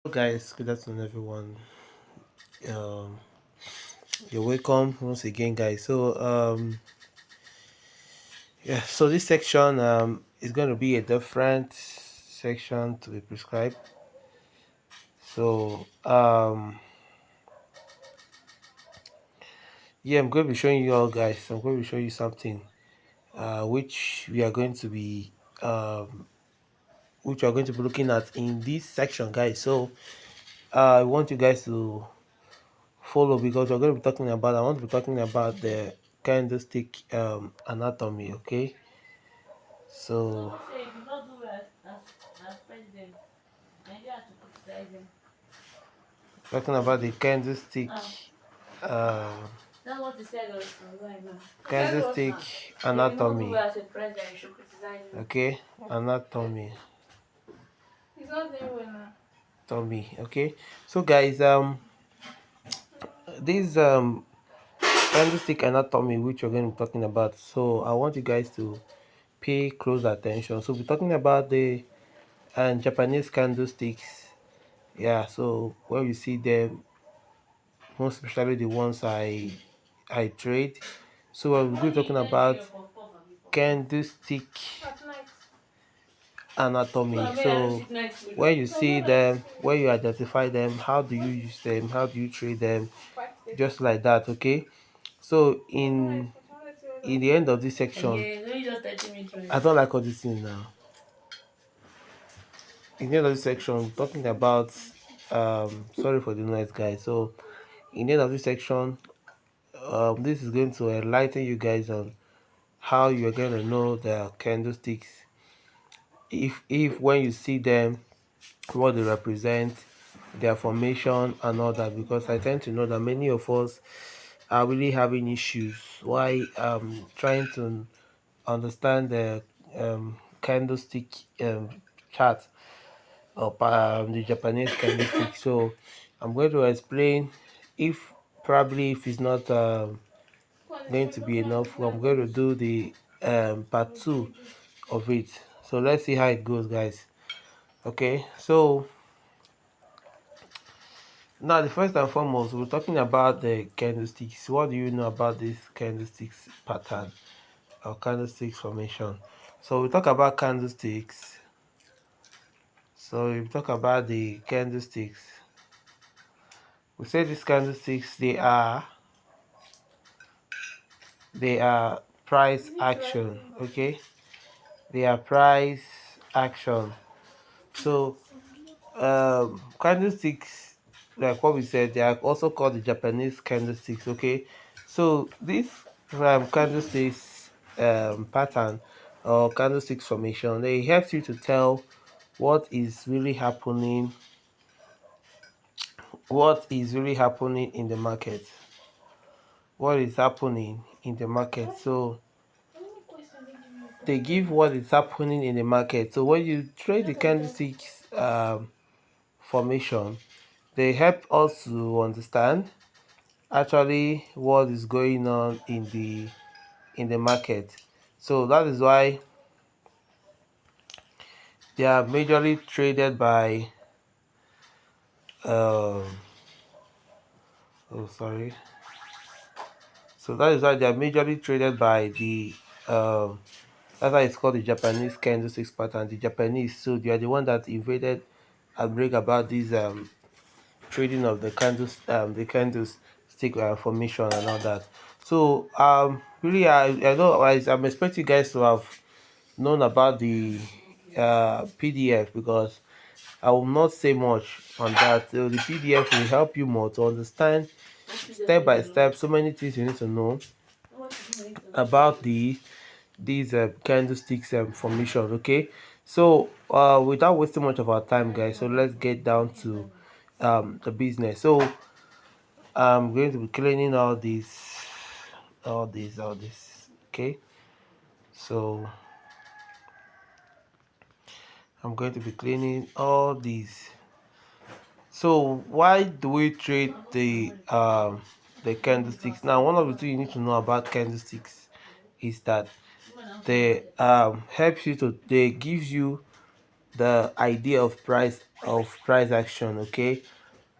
Hello guys, good afternoon everyone. Um, you're welcome once again, guys. So this section is going to be a different section to be prescribed. So yeah, I'm going to be showing you all guys. I'm going to be showing you something which we are going to be um which we are going to be looking at in this section, guys. So I want you guys to follow because we're going to be talking about. I want to be talking about the candlestick anatomy. Okay. So Say if you not do as president, Nigeria has to criticize him. talking about the candlestick Now, uh, that's what he said online now. He said what candlestick now? If you not do anatomy. well as a president, you should criticize him. Okay, anatomy. He's not doing well now. Tommy. Okay, so guys, this candlestick anatomy which we're going to be talking about. So I want you guys to pay close attention. So we're talking about the Japanese candlesticks. Yeah, so when you see them, most especially the ones I trade. So we're going to be Mommy, talking let's do about your puff and be puff. candlestick At night. anatomy. Well, me, I don't So sleep night food. when you No, no, see night them, food. when you identify them, how do you use them? How do you trade them? 5:30. Just like that, okay? So No, no, night food. No, let's hold in on. the end of this Yeah, section, it's only just 30 minutes right I now. don't like all this thing now. In the end of this section, talking about sorry for the noise, guys. So in the end of this section, this is going to enlighten you guys on how you're going to know the candlesticks if when you see them, what they represent, their formation and all that, because I tend to know that many of us are really having issues why trying to understand the candlestick chart or the Japanese candlestick. So I'm going to explain, if probably if it's not going to be enough, I'm going to do the part two of it. So let's see how it goes, guys. Okay, so now, the first and foremost, we're talking about the candlesticks. What do you know about this candlesticks pattern or candlesticks formation? So we talk about candlesticks. So we talk about the candlesticks. We say these candlesticks they are price action. Okay, they are price action. So candlesticks, like what we said, they are also called the Japanese candlesticks. Okay, so this candlesticks pattern or candlesticks formation, they help you to tell what is really happening, in the market, what is happening in the market. So they give what is happening in the market. So when you trade the candlesticks formation, they help us to understand actually what is going on in the market. So that is why they are majorly traded by um oh sorry so that is why they are majorly traded by the that's why it's called the Japanese candlesticks pattern. The Japanese, so they are the one that invaded and bring about this trading of the candlestick formation and all that. So really I know I'm expecting you guys to have known about the PDF, because I will not say much on that. So the PDF will help you more to understand step by step so many things you need to know about these candlesticks formation. Okay, so without wasting much of our time, guys, so let's get down to the business. So I'm going to be cleaning all this. Okay, so I'm going to be cleaning all these. So why do we trade the candlesticks? Now, one of the things you need to know about candlesticks is that they helps you to they gives you the idea of price action. Okay,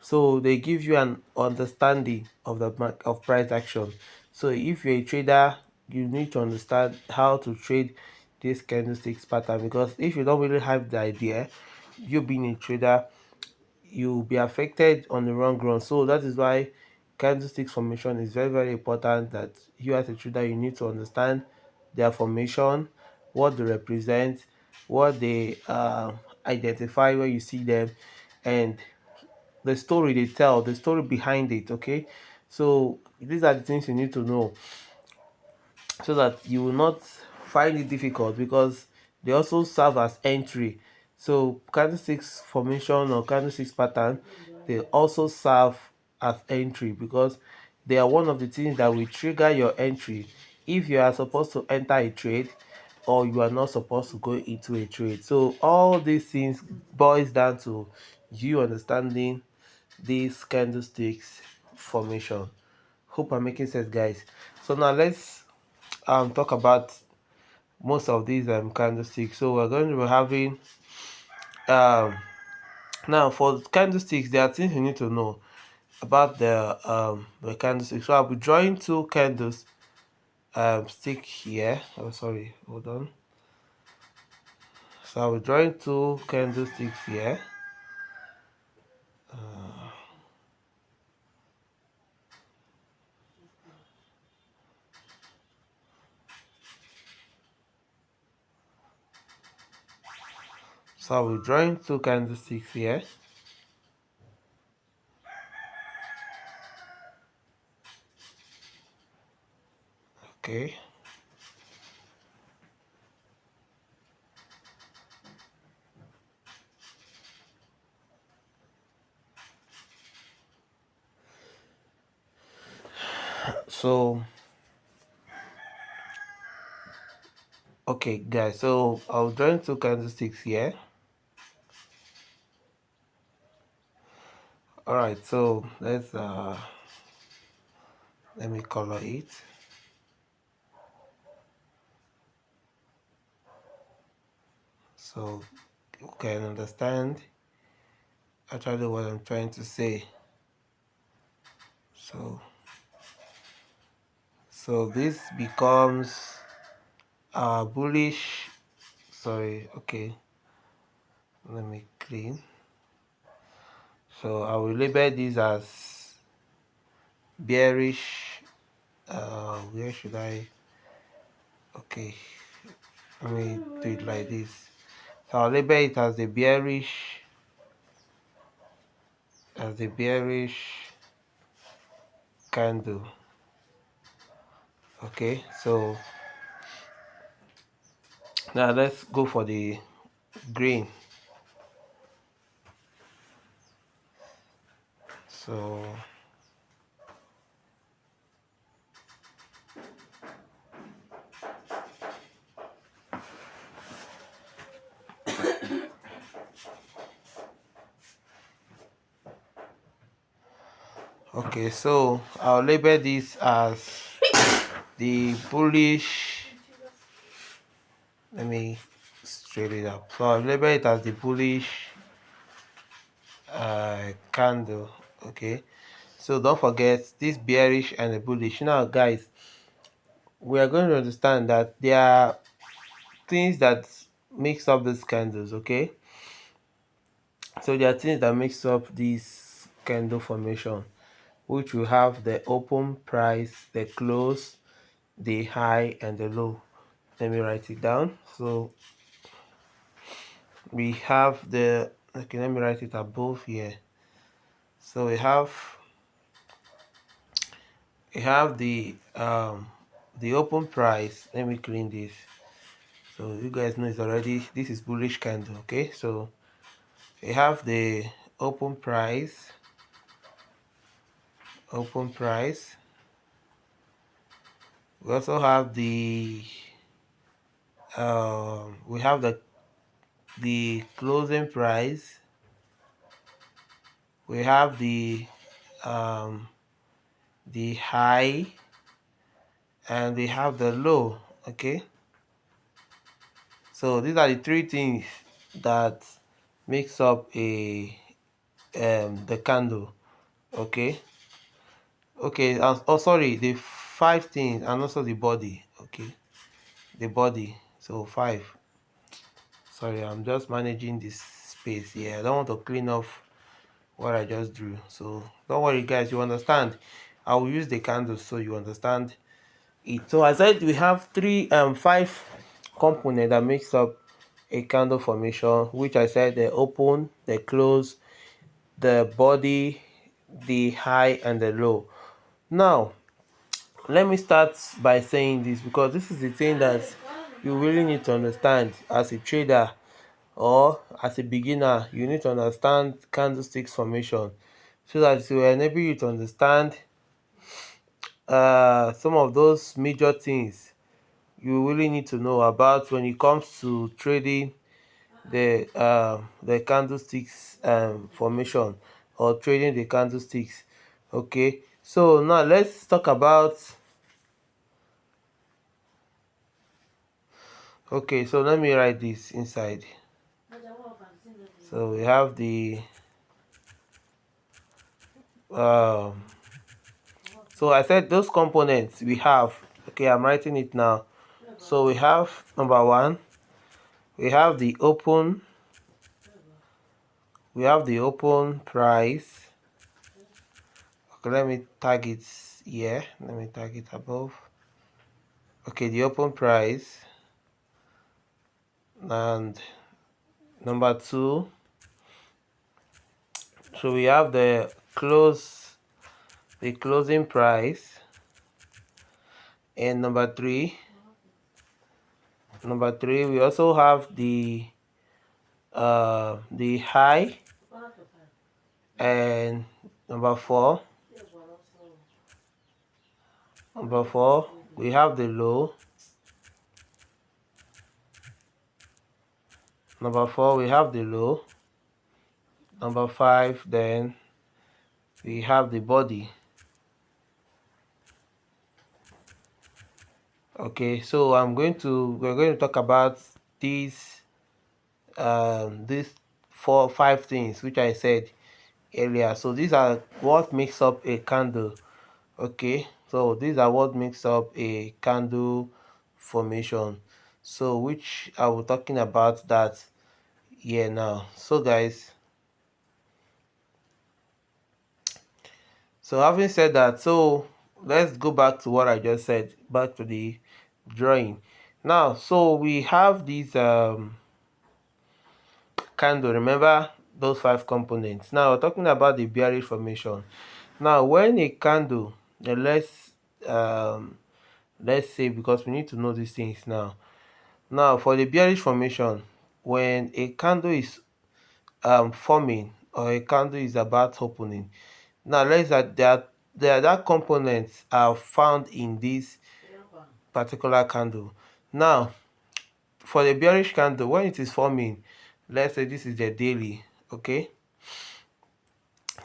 so they give you an understanding of the of price action. So if you're a trader, you need to understand how to trade this candlesticks pattern, because if you don't really have the idea, you being a trader, you'll be affected on the wrong run. So that is why candlestick formation is very, very important, that you as a trader, you need to understand their formation, what they represent, what they identify when you see them, and the story they tell, the story behind it. Okay, so these are the things you need to know, so that you will not find it difficult, because they also serve as entry. So candlesticks formation or candlesticks pattern, they also serve as entry, because they are one of the things that will trigger your entry if you are supposed to enter a trade or you are not supposed to go into a trade. So all these things boils down to you understanding these candlesticks formation. Hope I'm making sense, guys. So now let's talk about most of these candlesticks. So we're going to be having um now for candlesticks, there are things you need to know about the candlesticks. So I'll be drawing two candles stick here. Oh, sorry, hold on. So I'll be drawing two candlesticks here. So I'll be drawing two candlesticks here. Okay. So okay, guys. So I'll join two candlesticks here. All right. So let's let me color it so you can understand actually what I'm trying to say. So this becomes bullish. Sorry. Okay. Let me clean. So I will label this as bearish. Where should I? Okay. Let me do it like this. So I'll label it as the bearish candle. Okay, so now let's go for the green. So okay, so I'll label this as the bullish. Let me straight it up. So I'll label it as the bullish candle. Okay, so don't forget this bearish and the bullish. Now guys, we are going to understand that there are things that makes up these candles. Okay, so there are things that makes up this candle formation, which will have the open price, the close, the high, and the low. Let me write it down. So we have the, okay, let me write it above here. So we have the open price. Let me clean this. So you guys know it's already, this is bullish candle. Okay, so we have the open price, open price. We also have we have the closing price. We have the high, and we have the low. Okay, so these are the three things that makes up a the candle. Okay, oh sorry, the 5 things, and also the body. Okay, the body. So 5. Sorry, I'm just managing this space here. I don't want to clean off what I just drew, so don't worry guys, you understand. I will use the candles so you understand it. So I said we have 5 components that makes up a candle formation, which I said the open, the close, the body, the high, and the low. Now let me start by saying this, because this is the thing that you really need to understand as a trader, or as a beginner. You need to understand candlesticks formation so that it will enable you to understand some of those major things you really need to know about when it comes to trading the candlesticks formation, or trading the candlesticks. Okay, so now let's talk about. Okay, so let me write this inside. So we have the um so I said those components we have. Okay, I'm writing it now. So we have number 1, we have the open price. Okay, let me tag it here, let me tag it above. Okay, the open price. And number 2, so we have the closing price. And number 3, we also have the high. And number four, we have the low. Number 5, then we have the body. Okay, so we're going to talk about these 5 things which I said earlier. So these are what makes up a candle. Okay, so these are what makes up a candle formation, so which I will talking about that here now. So guys, so having said that, so let's go back to what I just said, back to the drawing now. So we have this candle. Remember those 5 components. Now we're talking about the bearish formation. Now when a candle, let's say, because we need to know these things now. Now for the bearish formation, when a candle is forming, or a candle is about opening. Now let's say that components are found in this particular candle. Now for the bearish candle, when it is forming, let's say this is the daily. Okay,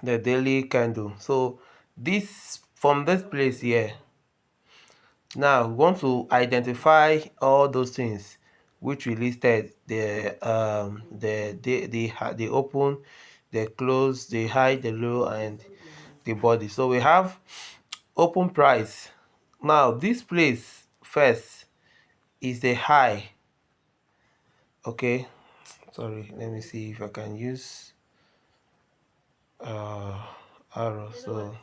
the daily candle. So this, from this place here, now we want to identify all those things which we listed: the open, the close, the high, the low, and the body. So we have open price. Now this place first is the high. Okay, sorry, let me see if I can use arrow. So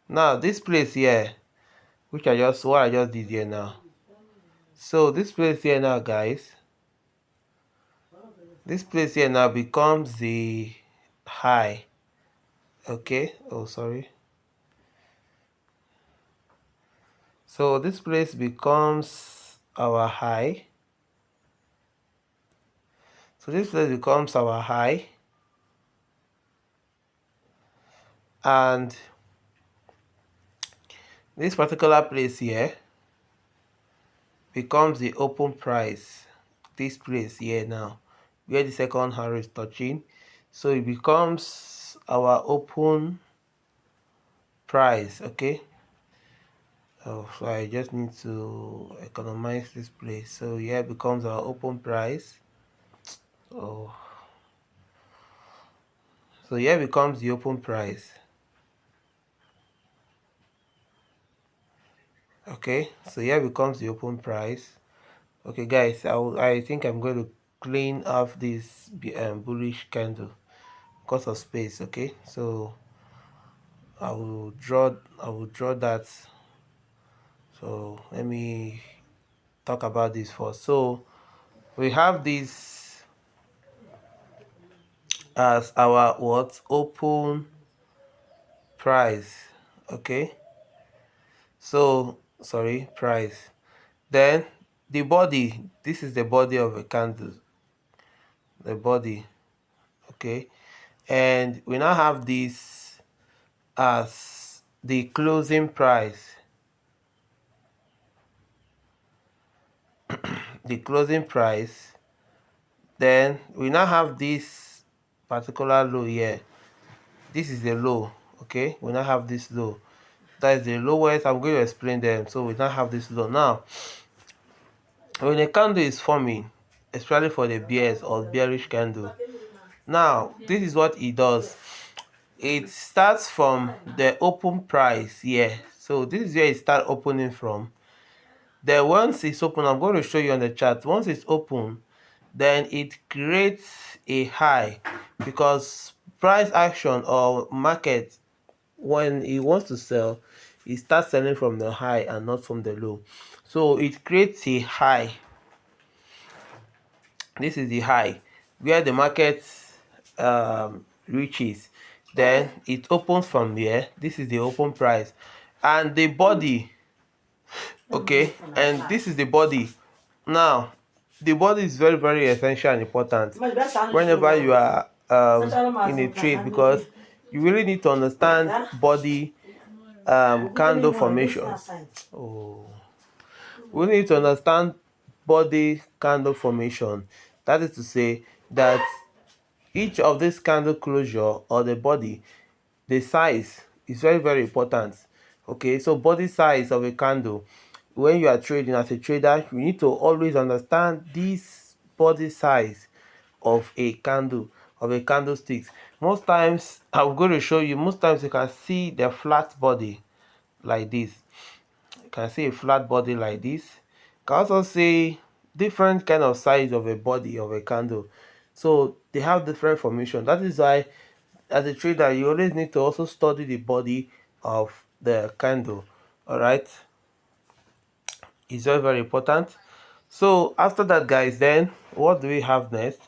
now this place here, what I just did here now. So this place here now, guys, this place here now becomes the high. Okay, oh sorry. So this place becomes our high. So this place becomes our high, and this particular place here becomes the open price. This place here now, where the second arrow is touching, so it becomes our open price. Okay, so I just need to economize this place. So here becomes our open price. Oh, so here becomes the open price. Okay, so here becomes the open price. Okay, guys, I think I'm going to clean off this bullish candle because of space. Okay, so I will draw that. So let me talk about this first. So we have this as our what open price. Okay, so sorry, price. Then the body, this is the body of a candle, the body. Okay, and we now have this as the closing price, the closing price. Then we now have this particular low here. This is the low. Okay, we now have this low, that is the lowest. I'm going to explain them. So we now have this low. Now when a candle is forming, especially for the bears or bearish candle, now this is what it does. It starts from the open price here. So this is where it start opening from. Then once it's open, I'm going to show you on the chart. Once it's open, then it creates a high, because price action or market, when it wants to sell, it starts selling from the high and not from the low. So it creates a high. This is the high where the market reaches. Then it opens from there. This is the open price, and the body. Okay, and this is the body. Now the body is very, very essential and important whenever you are in a trade, because you really need to understand body candle formations. Oh, we need to understand body candle formation. That is to say that each of this candle closure or the body, the size is very, very important. Okay, so body size of a candle, when you are trading as a trader, you need to always understand this body size of a candle, of a candlestick. Most times I'm going to show you, most times you can see the flat body like this. You can see a flat body like this. You can also see different kind of size of a body of a candle. So they have different formation. That is why as a trader you always need to also study the body of the candle. All right, it's very, very important. So after that, guys, then what do we have next?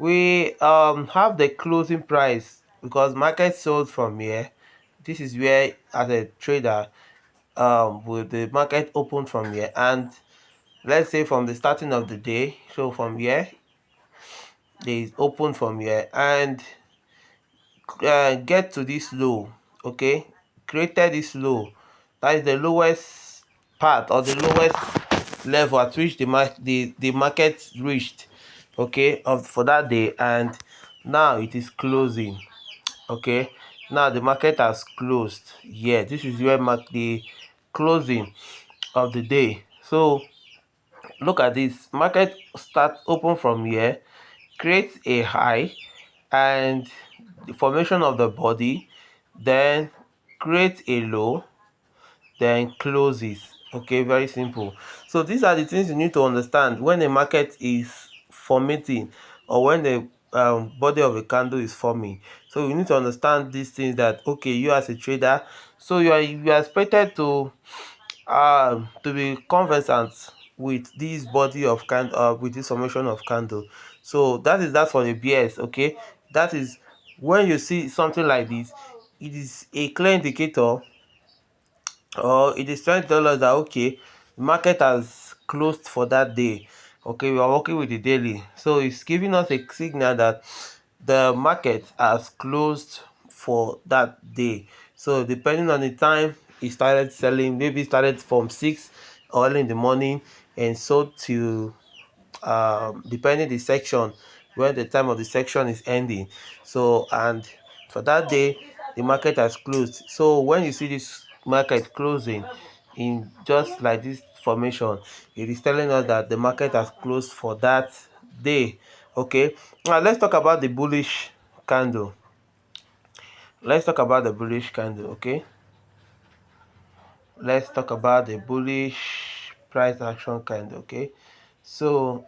We have the closing price, because market sold from here. This is where as a trader, will the market open from here, and let's say from the starting of the day, so from here they open from here and get to this low. Okay, created this low, that is the lowest part or the lowest level at which the market reached, okay, of for that day, and now it is closing. Okay, now the market has closed. Yeah, this is where the closing of the day. So look at this, market start open from here, creates a high, and the formation of the body, then creates a low, then closes. Okay, very simple. So these are the things you need to understand when a market is formatting, or when the body of a candle is forming. So you need to understand these things, that okay, you as a trader, so you are expected to be conversant with this body of with this formation of candle. So that for the BS. Okay, that is when you see something like this, it is a clear indicator, or it is trying to tell us that okay, the market has closed for that day. Okay, we are working with the daily, so it's giving us a signal that the market has closed for that day. So depending on the time it started selling, maybe started from 6 early in the morning and sold till depending the section, when the time of the section is ending. So and for that day the market has closed. So when you see this market closing in just like this formation, it is telling us that the market has closed for that day. Okay, now let's talk about the bullish candle. Let's talk about the bullish candle. Okay, let's talk about the bullish price action candle. Okay, so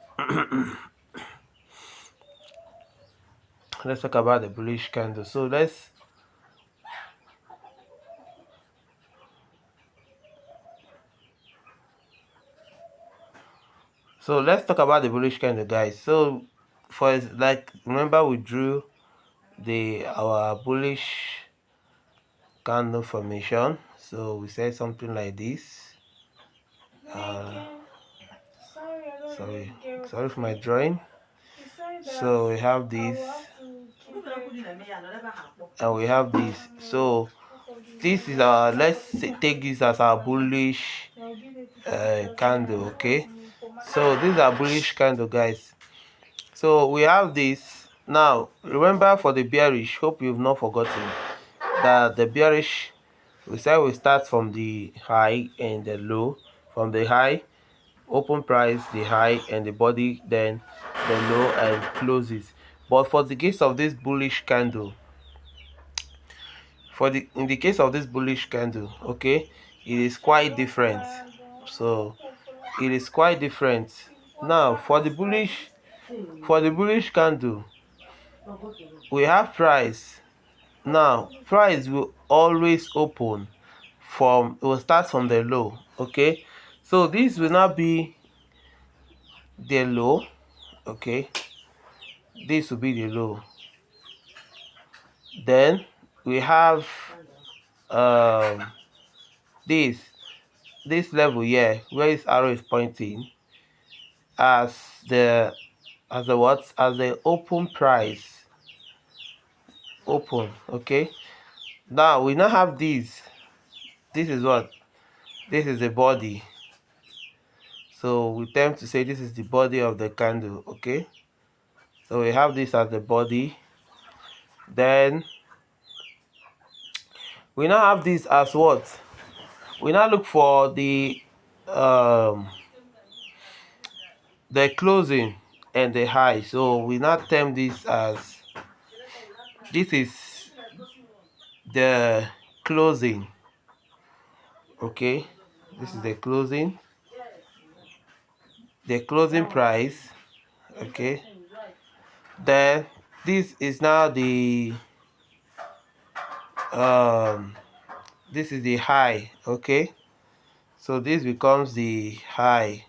let's talk about the bullish candle. So let's talk about the bullish candle, guys. So for like, remember we drew the our bullish candle formation. So we said something like this. Sorry, sorry for my drawing. So we have this, and we have this. So this is our, take this as our bullish candle. Okay, so these are bullish candle, guys. So we have this. Now remember, for the bearish, hope you've not forgotten that the bearish, we said we start from the high and the low. From the high, open price, the high and the body, then the low and closes. But for the case of this bullish candle, in the case of this bullish candle, okay, it is quite different. So it is quite different. Now for the bullish candle, we have price. Now price will always open from, it will start from the low. Okay, so this will not be the low. Okay, this will be the low. Then we have um this level here where this arrow is pointing as the what, as the open price, open. Okay, now we now have this is what, this is the body. So we tend to say this is the body of the candle. Okay, so we have this as the body. Then we now have this as what, we now look for the closing and the high. So we now term this as, this is the closing. Okay, this is the closing price. Okay, then this is now the this is the high. Okay, so this becomes the high.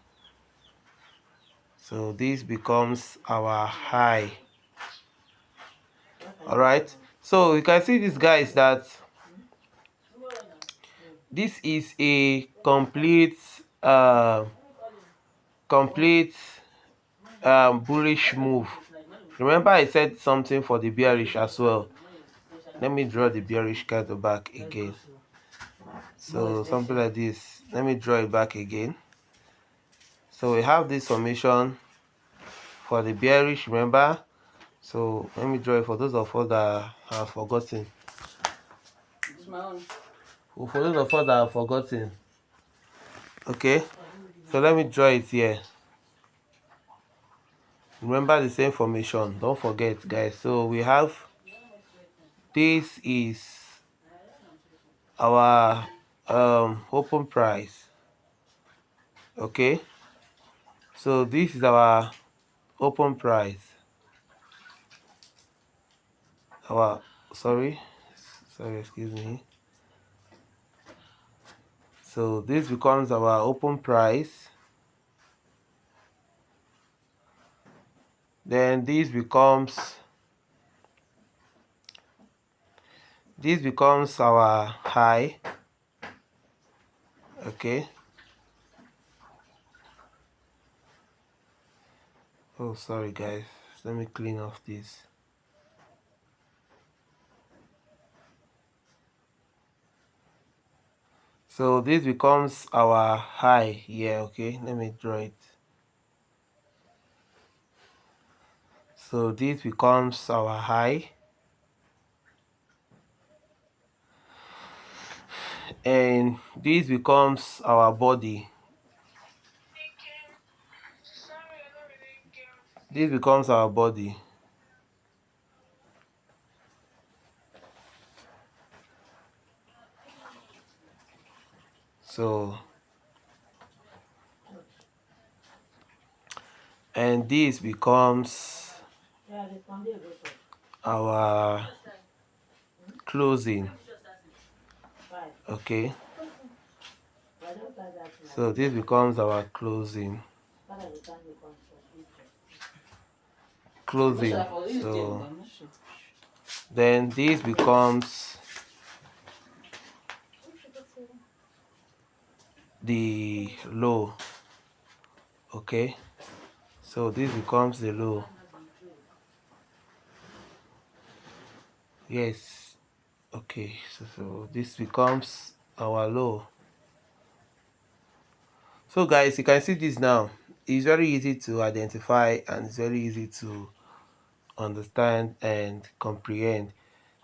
So this becomes our high. All right, so you can see this, guys, that this is a complete bullish move. Remember I said something for the bearish as well. Let me draw the bearish candle back again. So something like this, let me draw it back again. So we have this formation for the bearish, remember. So let me draw it for those of us that have forgotten. For those of us that have forgotten. Okay, so let me draw it here. Remember the same formation, don't forget, guys. So we have, this is our open price. Okay, so this is our open price, our sorry, excuse me. So this becomes our open price. Then this becomes our high. Okay, oh sorry, guys, let me clean off this. So this becomes our high here. Okay, let me draw it. So this becomes our high, and this becomes our body. this becomes our body. So, and this becomes Yeah, the Sunday go for our closing. five. Okay, But I don't like that thing. so this becomes our closing. Father, the time you come for future. Closing. So then this becomes the low. Okay, so this becomes the low. Yes. Okay, so this becomes our low. So guys, you can see this now. It's very easy to identify and it's very easy to understand and comprehend.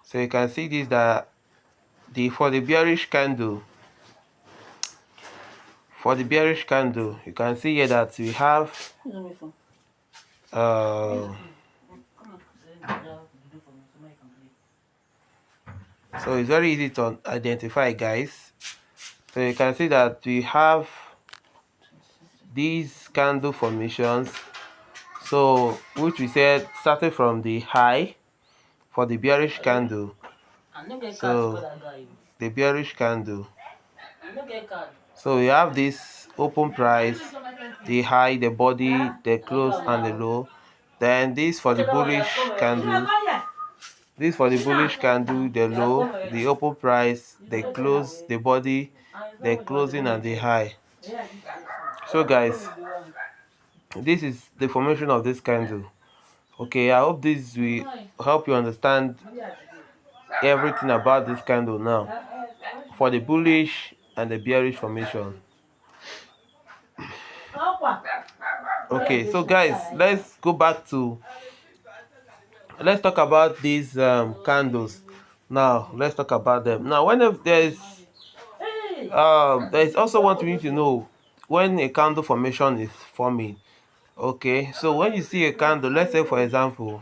So you can see this, that for the bearish candle, you can see here that we have so it's very easy to identify, guys. So you can see that we have these candle formations, so which we said started from the high for the bearish candle. So the bearish candle, so we have this open price, the high, the body, the close and the low. Then this for the bullish candle, this for the bullish candle, the low, the open price, the close, the body, the closing and the high. So guys, this is the formation of this candle. Okay, I hope this will help you understand everything about this candle now for the bullish and the bearish formation. Okay, so guys, let's talk about these candles now. Let's talk about them now. Whenever there's also one thing you need to know when a candle formation is forming. Okay, so when you see a candle, let's say for example,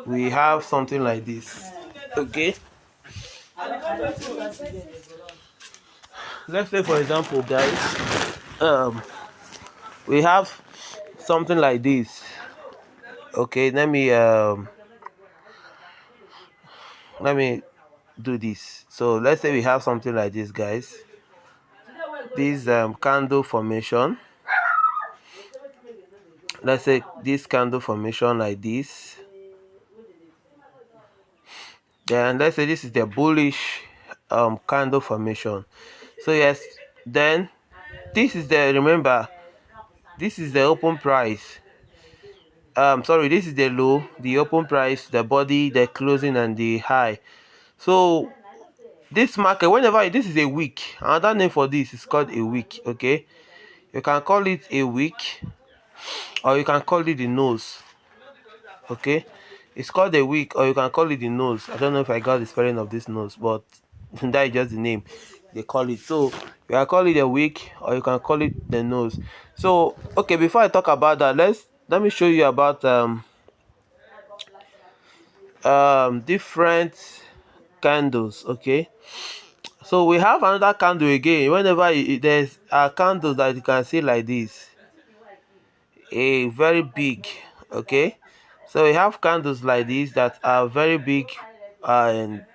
we have something like this. Okay, let's say for example, guys, we have something like this. Okay, let me do this. So let's say we have something like this, guys. This candle formation. Let's say this candle formation like this. Then let's say this is the bullish candle formation. So yes, then this is the, remember, this is the open price. Sorry, this is the low, the open price, the body, the closing and the high. So this market, whenever this is a wick, another name for this is called a wick. Okay, you can call it a wick or you can call it the nose. Okay, it's called a wick or you can call it the nose. I don't know if I got the spelling of this nose, but that is just the name they call it. So you can call it a wick or you can call it the nose. So okay, before I talk about that, let me show you about different candles. Okay, so we have another candle again. Whenever there's a candle that you can see like this, a very big. Okay, so we have candles like this that are very big and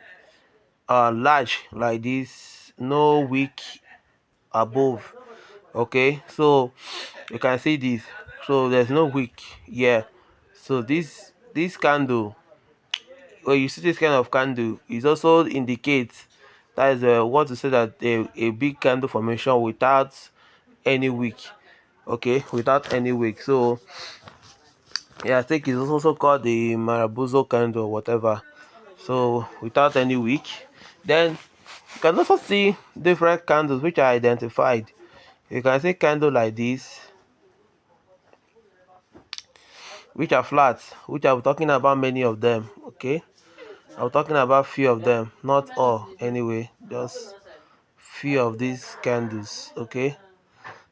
large like this, no wick above. Okay, so you can see this, so there's no wick here. So this candle, when you see this kind of candle, it also indicates that is what to say that a big candle formation without any wick. Okay, without any wick. So yeah, I think it's also called the Marabuzo candle or whatever. So without any wick. Then you can also see different candles which are identified. You can see candle like this, which are flat, which I'm talking about many of them. Okay, I'm talking about few of them, not all anyway, just few of these candles. Okay,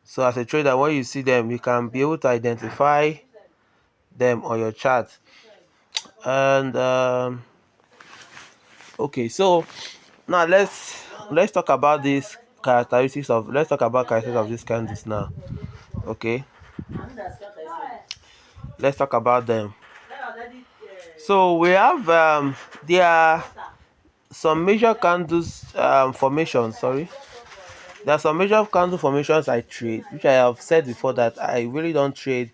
So as a trader, when you see them, you can be able to identify them on your chart. And okay, so now let's talk about this characteristics of let's talk about characteristics of these candles now. Okay, let's talk about them. So we have there are some major candles formations. Sorry, there are some major candle formations I trade, which I have said before that I really don't trade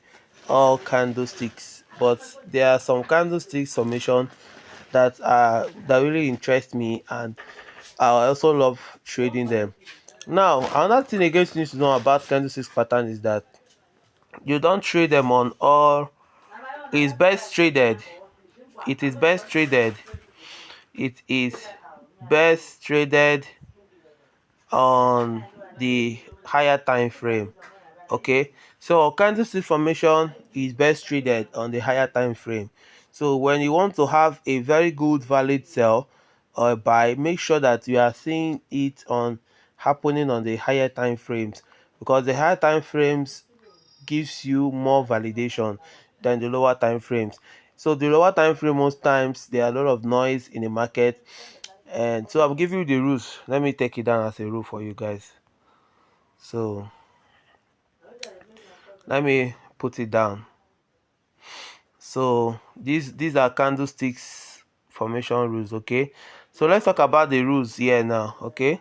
all candlesticks, but there are some candlesticks formation that really interest me, and I also love trading them. Now, another thing again you need to know about candlesticks pattern is that you don't trade them on all. It's best traded. It is best traded. It is best traded on the higher time frame. Okay, so candlestick formation is best traded on the higher time frame. So when you want to have a very good valid sell or buy, make sure that you are seeing it on happening on the higher time frames, because the higher time frames gives you more validation than the lower time frames. So the lower time frame, most times there are a lot of noise in the market, and so I'm giving you the rules. Let me take it down as a rule for you guys. So let me put it down. So these are candlesticks formation rules. Okay, so let's talk about the rules here now. Okay,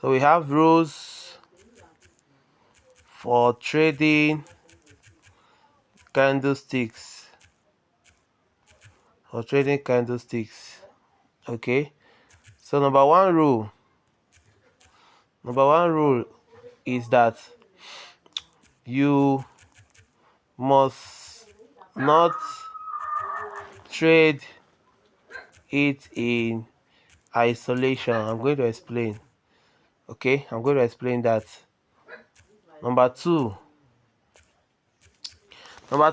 so we have rules for trading candlesticks, okay, so number one rule is that you must not trade it in isolation. I'm going to explain. Okay, I'm going to explain that. Number two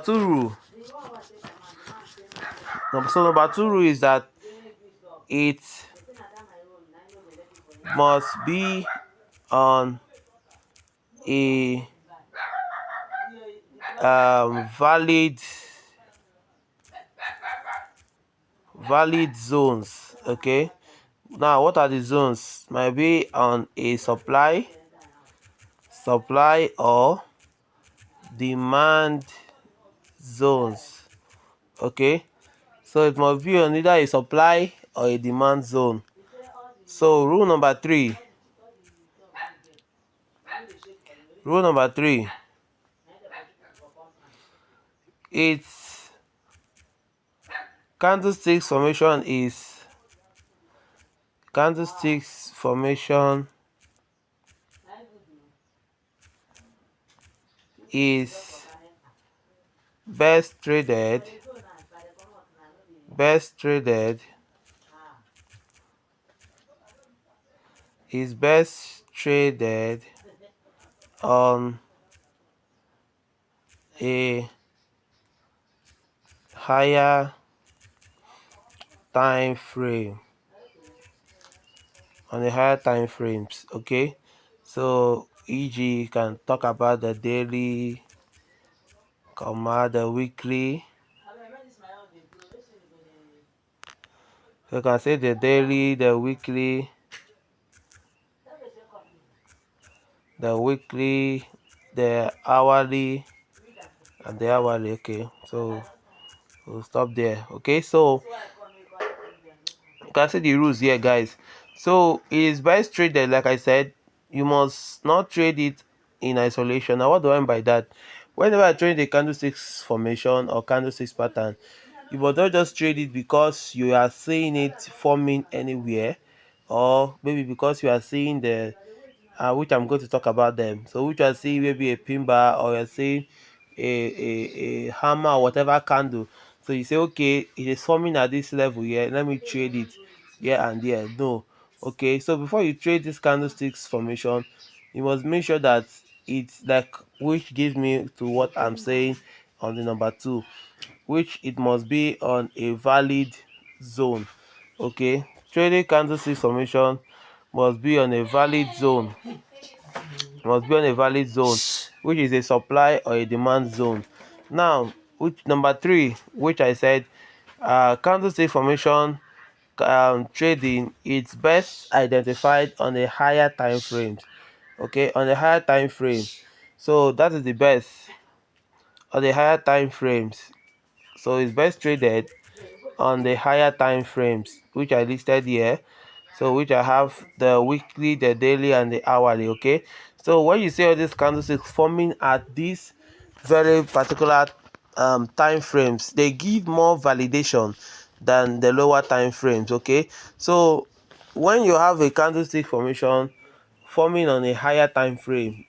rule number two rule is that it must be on a valid zones. Okay, now what are the zones? Might be on a supply or demand zones. Okay, so it must be on either a supply or a demand zone. So rule number three, it's candlesticks formation is best traded on a higher time frame frames. Okay, so e.g. you can talk about the daily, the weekly. So you can say the daily, the weekly, the hourly, and the hourly. Okay, so we'll stop there. Okay, so you can see the rules here, guys. So it is best traded, like I said. You must not trade it in isolation. Now what do I mean by that? Whenever I trade a candlesticks formation or candlesticks pattern, you must not just trade it because you are seeing it forming anywhere, or maybe because you are seeing the which I'm going to talk about them. So which are seeing maybe a pin bar, or you're seeing a hammer or whatever candle. So you say, okay, it is forming at this level here. Let me trade it here and there. No. Okay, so before you trade this candlesticks formation, you must make sure that it's like, which gives me to what I'm saying on the number two, which it must be on a valid zone. Okay, trading candlesticks formation must be on a valid zone. must be on a valid zone, which is a supply or a demand zone. Now, which number 3, which I said, candlestick formation trading, it's best identified on a higher time frame. Okay, on a higher time frame. So that is the best on the higher time frames. So it's best traded on the higher time frames, which I listed here. So which I have the weekly, the daily, and the hourly. Okay, so when you see all these candlesticks forming at these very particular time frames, they give more validation than the lower time frames. Okay, so when you have a candlestick formation forming on a higher time frame,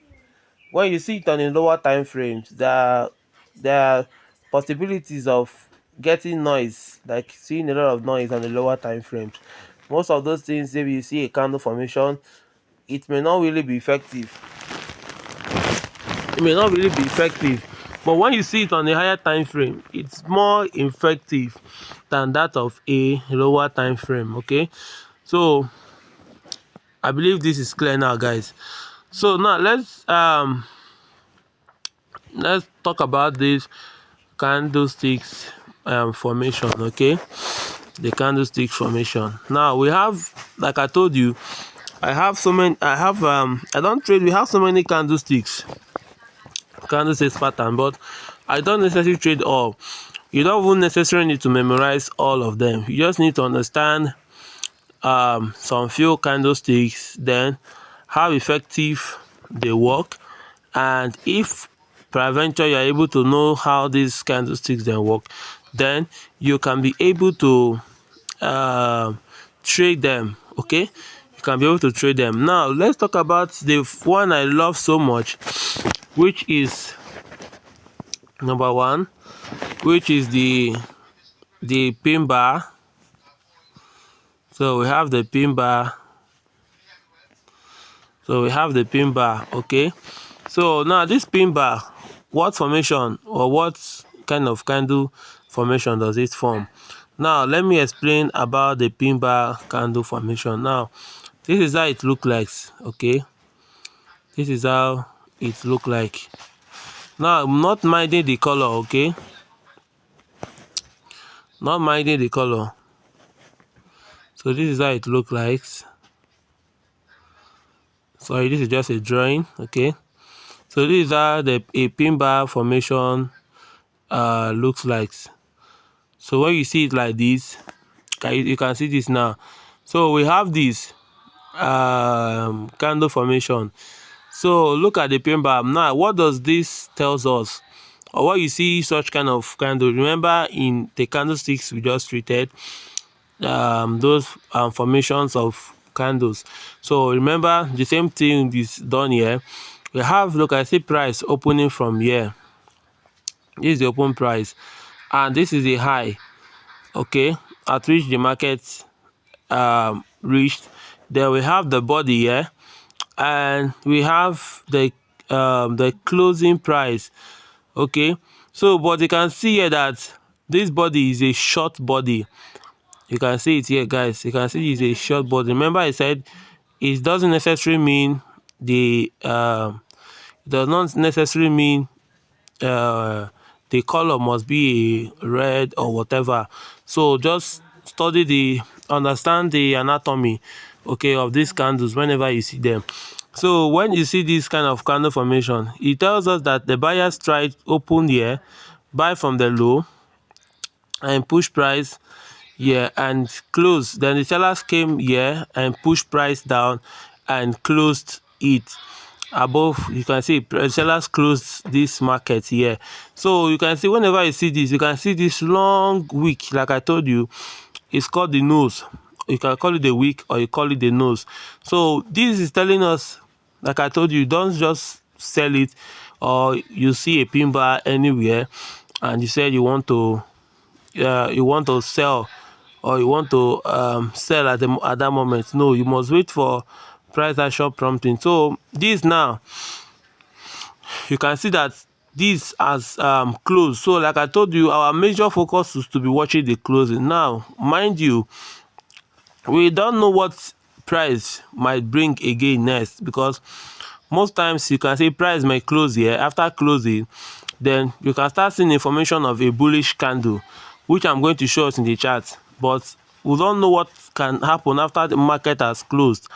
when you see it on a lower time frames, there are possibilities of getting noise, like seeing a lot of noise on the lower time frames. Most of those things, if you see a candle formation, it may not really be effective. It may not really be effective. But when you see it on a higher time frame, it's more effective than that of a lower time frame. Okay, so I believe this is clear now, guys. So now let's talk about this candlesticks formation. Okay, the candlestick formation. Now we have, like I told you, I have so many. I don't trade. We have so many candlesticks pattern, but I don't necessarily trade all. You don't even necessarily need to memorize all of them. You just need to understand some few candlesticks, then how effective they work, and if peradventure you are able to know how these candlesticks then work, then you can be able to trade them. Okay, you can be able to trade them. Now let's talk about the one I love so much, which is number 1, which is the pin bar. So we have the pin bar. Okay, so now this pin bar, what formation or what kind of candle formation does it form? Now let me explain about the pin bar candle formation. Now this is how it look like. Okay, this is how it look like. Now I'm not minding the color. Okay, not minding the color. So this is how it look like. Sorry, this is just a drawing. Okay, so this is how a pin bar formation looks like. So when you see it like this, you can see this now. So we have this candle formation. So look at the pin bar. Now what does this tells us, or what you see such kind of candle? Remember in the candlesticks we just treated, those formations of candles. So remember the same thing is done here. We have, look, I see price opening from here. This is the open price, and this is the high. Okay, at which the market reached. Then we have the body here, and we have the closing price. Okay, so but you can see here that this body is a short body. You can see it here, guys. You can see it's a short body. Remember I said it doesn't necessarily mean it does not necessarily mean the color must be a red or whatever. So just understand the anatomy, okay, of these candles whenever you see them. So when you see this kind of candle formation, it tells us that the buyers tried open here, buy from the low, and push price here and close. Then the sellers came here and pushed price down and closed it above. You can see sellers closed this market here. So you can see whenever you see this, you can see this long wick, like I told you, it's called the nose. You can call it the wick or you call it the nose. So this is telling us, like I told you, don't just sell it, or you see a pin bar anywhere and you said you want to sell, or you want to sell at that moment. No, you must wait for price action prompting. So this now, you can see that this has closed. So like I told you, our major focus is to be watching the closing. Now mind you, we don't know what price might bring again next, because most times you can see price may close here. After closing, then you can start seeing information of a bullish candle, which I'm going to show us in the chart. But we don't know what can happen after the market has closed,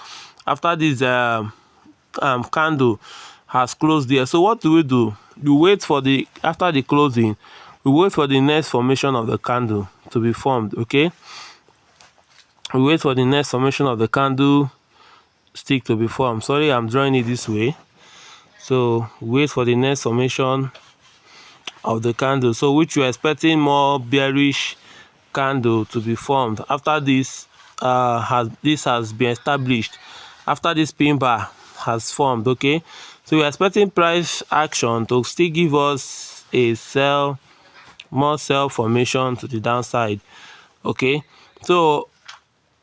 after this candle has closed there. So what do? You wait for the, after the closing, we wait for the next formation of the candle to be formed. Okay, we wait for the next formation of the candle stick to be formed. Sorry, I'm drawing it this way. So wait for the next formation of the candle, so which you're expecting more bearish candle to be formed after this has been established, after this pin bar has formed. Okay, so we're expecting price action to still give us a sell, more sell formation to the downside. Okay, so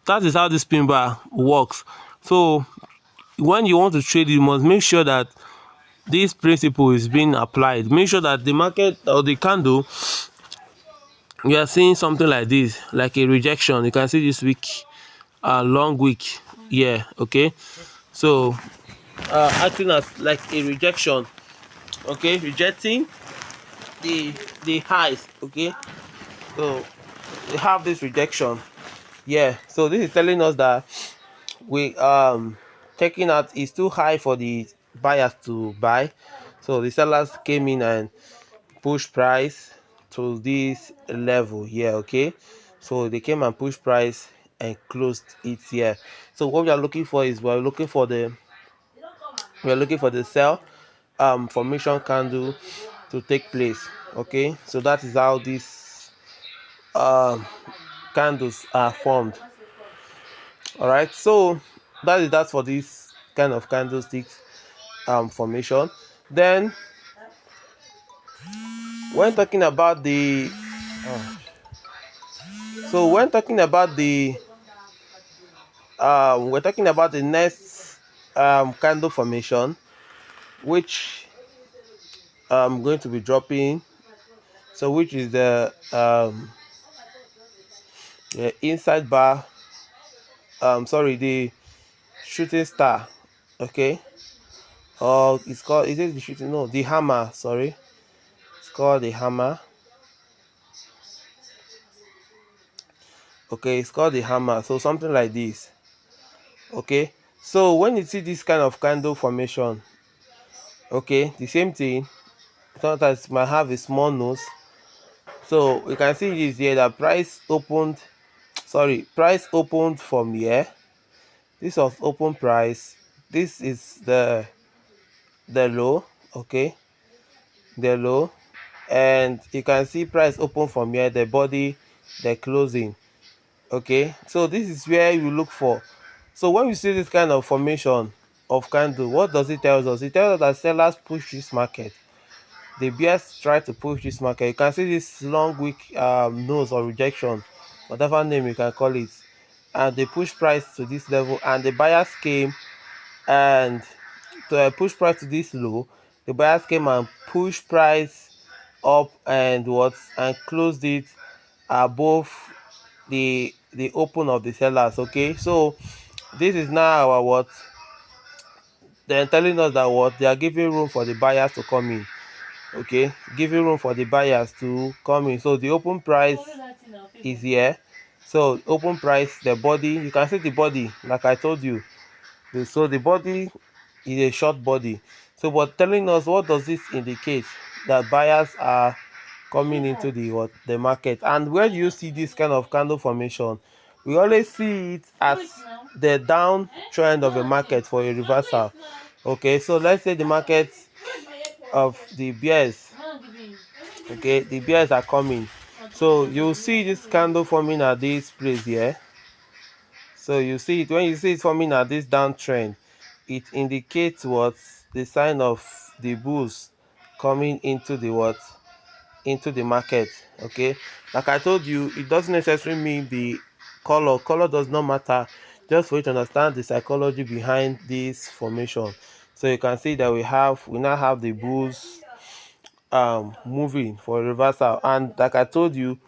that is how this pin bar works. So when you want to trade, you must make sure that this principle is being applied. Make sure that the market or the candle, you are seeing something like this, like a rejection. You can see this week, long week here. Okay, so acting as like a rejection. Okay, rejecting the highs. Okay, so we have this rejection. Yeah, so this is telling us that we taking out is too high for the buyers to buy. So the sellers came in and push price to this level here. Okay, so they came and pushed price and closed it here. So what we are looking for is we're looking for the sell formation candle to take place. Okay, so that is how these um candles are formed. All right, so that for this kind of candlesticks formation. Then when talking about the so when talking about the we're talking about the next candle formation, which I'm going to be dropping. So which is the inside bar, sorry, the shooting star. Okay, or it's called, is it the shooting, no, the hammer, sorry, it's called the hammer. Okay, it's called the hammer, so something like this. Okay, so when you see this kind of candle formation, okay, the same thing, sometimes it might have a small nose. So we can see this here, that price opened, sorry, price opened from here. This was open price, this is the low. Okay, the low, and you can see price open from here, the body, the closing. Okay, so this is where you look for. So when we see this kind of formation of candle, what does it tell us? It tells us that sellers push this market, the bears try to push this market. You can see this long weak nose or rejection, whatever name you can call it, and they push price to this level, and the buyers came and to push price to this low. The buyers came and pushed price up and what, and closed it above the open of the sellers. Okay, so this is now our what, they're telling us that what, they are giving room for the buyers to come in. Okay, giving room for the buyers to come in. So the open price is here. So open price, the body, you can see the body, like I told you. So the body is a short body. So but telling us, what does this indicate? That buyers are coming into the what, the market. And where do you see this kind of candle formation? We always see it as the down trend of a market for a reversal. Okay, so let's say the market of the bears, okay, the bears are coming, so you'll see this candle forming at this place here. So you see it, when you see it forming at this downtrend, it indicates what, the sign of the bulls coming into the what, into the market. Okay, like I told you, it doesn't necessarily mean the color does not matter, just for you to understand the psychology behind this formation. So you can see that we now have the bulls moving for reversal. And like I told you,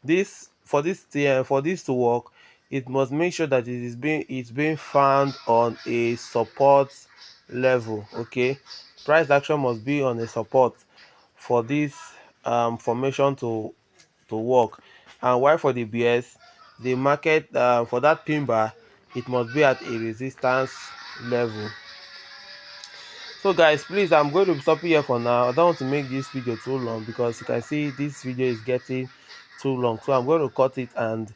this for this to work, it must make sure that it's being found on a support level. Okay, price action must be on a support for this formation to work. And why for the BS, the market for that pin bar, it must be at a resistance level. So guys, please, I'm going to stop here for now. I don't want to make this video too long because you can see this video is getting too long, so I'm going to cut it and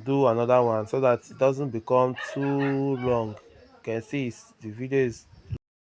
do another one so that it doesn't become too long. You can see the video is